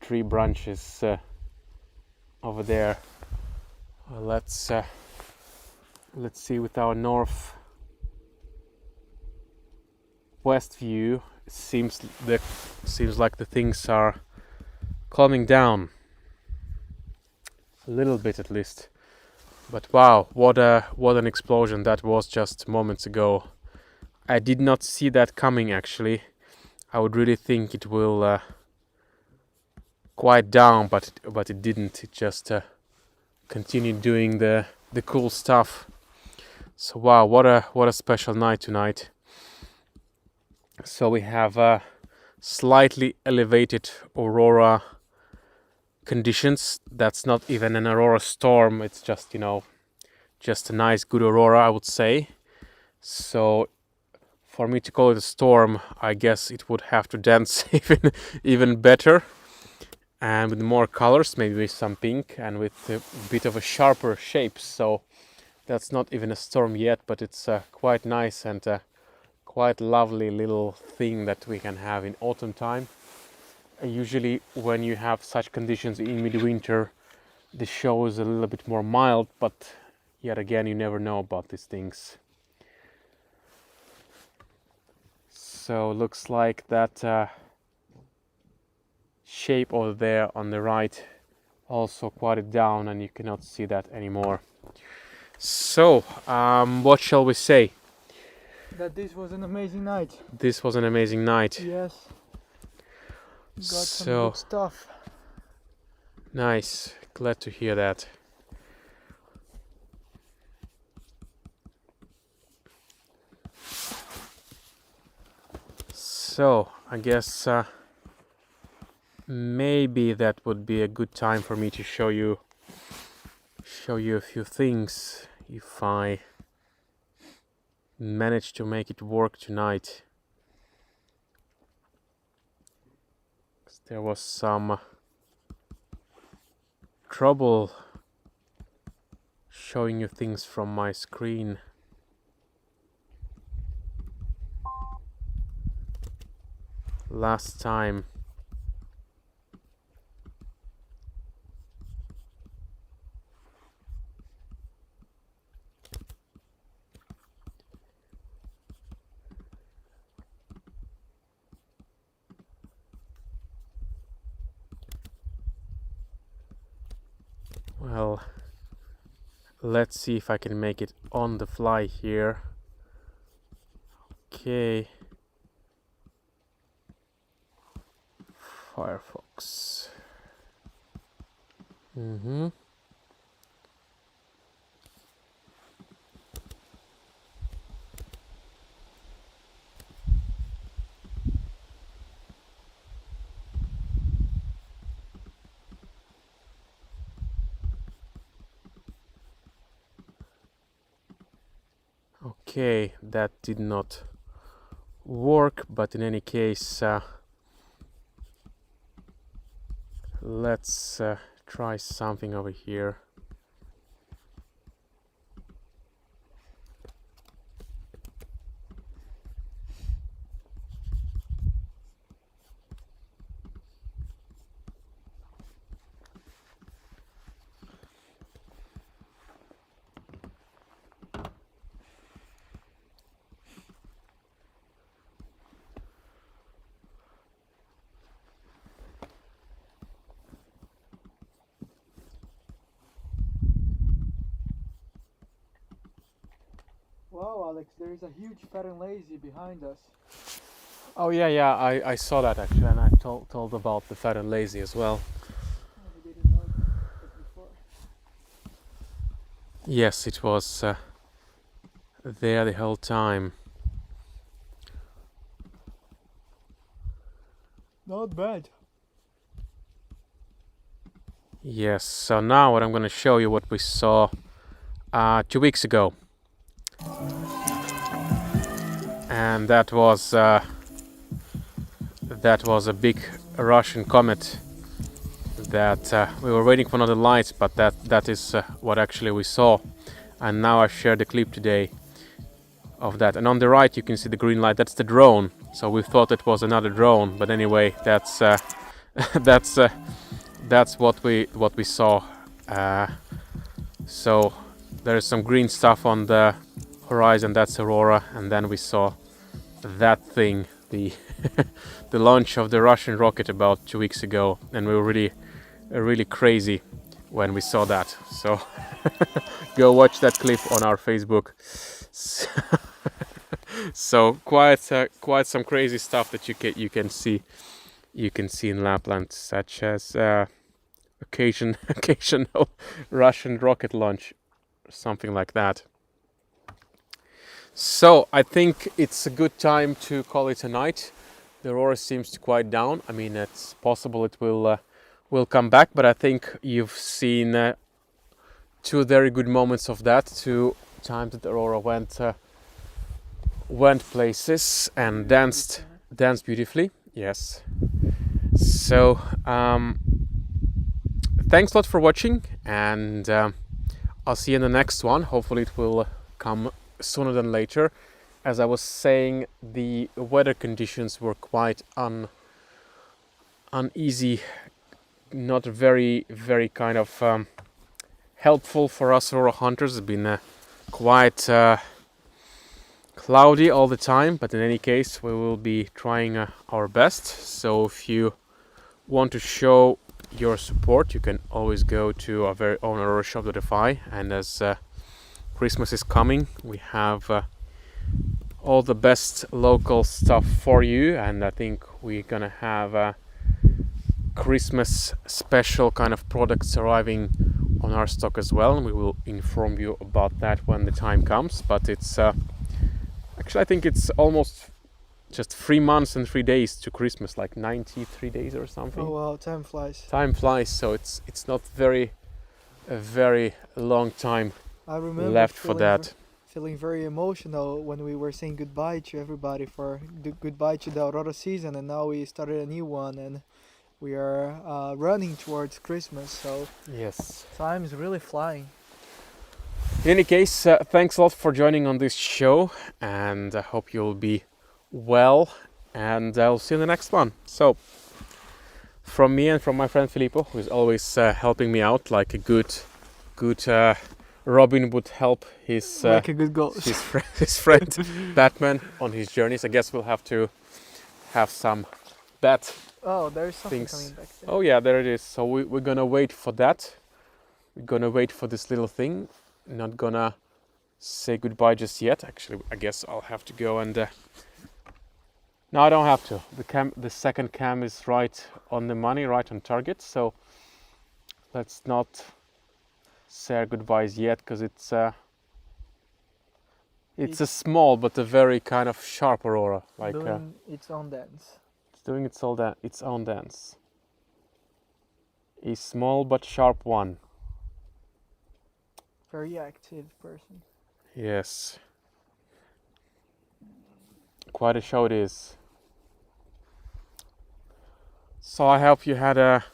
[SPEAKER 1] tree branches over there. Let's see with our north west view seems like the things are calming down a little bit at least. But wow, what an explosion that was just moments ago. I did not see that coming actually. I would really think it will quiet down, but it didn't. It just continued doing the cool stuff. So wow, what a special night tonight. So we have slightly elevated aurora conditions. That's not even an aurora storm. It's just, you know, just a nice good aurora, I would say. So for me to call it a storm, I guess it would have to dance even better, and with more colors, maybe with some pink and with a bit of a sharper shape. So that's not even a storm yet, but it's quite nice and quite lovely little thing that we can have in autumn time. Usually when you have such conditions in midwinter, the show is a little bit more mild, but yet again you never know about these things. So looks like that shape over there on the right also quieted down and you cannot see that anymore. So what shall we say?
[SPEAKER 2] That this was an amazing night.
[SPEAKER 1] This was an amazing night.
[SPEAKER 2] Yes. Got some
[SPEAKER 1] So
[SPEAKER 2] good stuff.
[SPEAKER 1] nice, glad to hear that. So I guess maybe that would be a good time for me to show you a few things if I manage to make it work tonight. 'Cause there was some trouble showing you things from my screen. Last time. Well, let's see if I can make it on the fly here. Okay. Firefox. Okay, that did not work, but in any case, let's try something over here.
[SPEAKER 2] Wow, Alex, there is a huge fat and lazy behind us.
[SPEAKER 1] Oh yeah, I saw that actually, and I told about the fat and lazy as well.
[SPEAKER 2] We didn't know that before.
[SPEAKER 1] Yes, it was there the whole time.
[SPEAKER 2] Not bad.
[SPEAKER 1] Yes, so now what I'm going to show you what we saw 2 weeks ago. And that was a big Russian comet that we were waiting for another lights, but that is what actually we saw. And now I shared the clip today of that. And on the right you can see the green light. That's the drone. So we thought it was another drone, but anyway, that's that's what we saw. So there is some green stuff on the horizon. That's Aurora, and then we saw that thing, the the launch of the Russian rocket about 2 weeks ago, and we were really crazy when we saw that. So go watch that clip on our Facebook. So quite some crazy stuff that you can see in Lapland, such as occasional Russian rocket launch, something like that. So I think it's a good time to call it a night. The Aurora seems to quiet down. I mean, it's possible it will come back, but I think you've seen two very good moments of that. 2 times that the Aurora went places and danced beautifully. Yes. So thanks a lot for watching, and I'll see you in the next one. Hopefully it will come sooner than later. As I was saying, the weather conditions were quite uneasy, not very kind of helpful for us Aurora hunters. It's been quite cloudy all the time, but in any case we will be trying our best. So if you want to show your support, you can always go to our very own auroraShop.fi, and as Christmas is coming, we have all the best local stuff for you, and I think we're gonna have Christmas special kind of products arriving on our stock as well, and we will inform you about that when the time comes. But it's actually, I think it's almost just 3 months and 3 days to Christmas, like 93 days or something.
[SPEAKER 2] Oh wow, time flies.
[SPEAKER 1] Time flies, so it's not a very long time
[SPEAKER 2] I remember
[SPEAKER 1] left for that.
[SPEAKER 2] Feeling very emotional when we were saying goodbye to everybody for goodbye to the Aurora season, and now we started a new one, and we are running towards Christmas. So
[SPEAKER 1] Yes.
[SPEAKER 2] time is really flying.
[SPEAKER 1] In any case, thanks a lot for joining on this show, and I hope you'll be well, and I'll see you in the next one. So, from me and from my friend Filippo, who is always helping me out like a good Robin would help his
[SPEAKER 2] Like a good ghost.
[SPEAKER 1] his friend Batman on his journeys. I guess we'll have to have some bat
[SPEAKER 2] Oh, there's something
[SPEAKER 1] things.
[SPEAKER 2] coming back there.
[SPEAKER 1] Oh yeah, there it is. So we're gonna wait for that. We're gonna wait for this little thing. Not gonna say goodbye just yet. Actually, I guess I'll have to go and no, I don't have to. The second cam is right on the money, right on target. So let's not say our goodbyes yet, because it's a small but a very kind of sharp Aurora, like
[SPEAKER 2] Doing its own dance.
[SPEAKER 1] it's doing its own dance. A small but sharp one.
[SPEAKER 2] Very active person.
[SPEAKER 1] Yes. Quite a show it is. So I hope you had a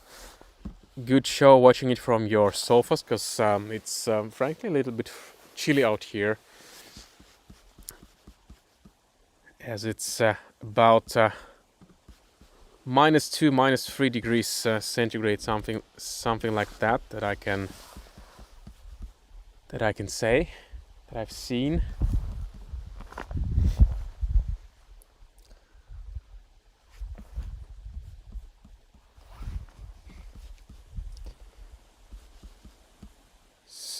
[SPEAKER 1] good show watching it from your sofas, because it's frankly a little bit chilly out here, as it's about -2, -3 degrees centigrade, something like that I can say that I've seen.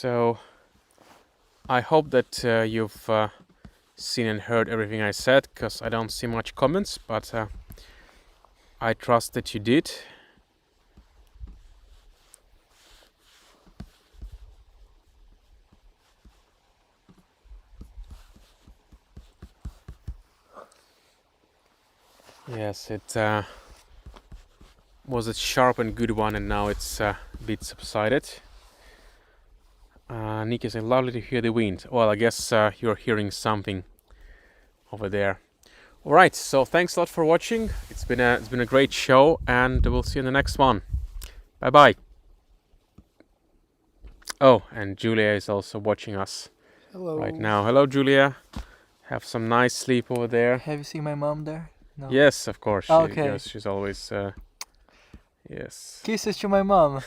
[SPEAKER 1] So I hope that you've seen and heard everything I said, because I don't see much comments, but I trust that you did. Yes, it was a sharp and good one, and now it's a bit subsided. Nick is lovely to hear the wind. Well, I guess you're hearing something over there. All right, so thanks a lot for watching. It's been a great show, and we'll see you in the next one. Bye bye. Oh, and Julia is also watching us
[SPEAKER 2] Hello.
[SPEAKER 1] right now. Hello, Julia. Have some nice sleep over there.
[SPEAKER 2] Have you seen my mom there? No.
[SPEAKER 1] Yes, of course. She,
[SPEAKER 2] Okay.
[SPEAKER 1] yes, she's always. Yes.
[SPEAKER 2] Kisses to my mom.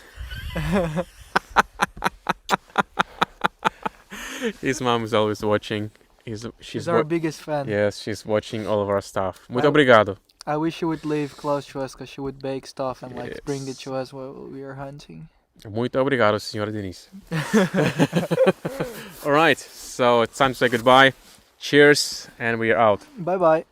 [SPEAKER 1] His mom is always watching. She's
[SPEAKER 2] She's our biggest fan.
[SPEAKER 1] Yes, she's watching all of our stuff. Muito
[SPEAKER 2] Well-
[SPEAKER 1] obrigado.
[SPEAKER 2] I wish she would live close to us because she would bake stuff and like bring it
[SPEAKER 1] Yes.
[SPEAKER 2] to us while we are hunting.
[SPEAKER 1] Muito obrigado, Senhora Denise. All right, so it's time to say goodbye. Cheers, and we are out.
[SPEAKER 2] Bye bye.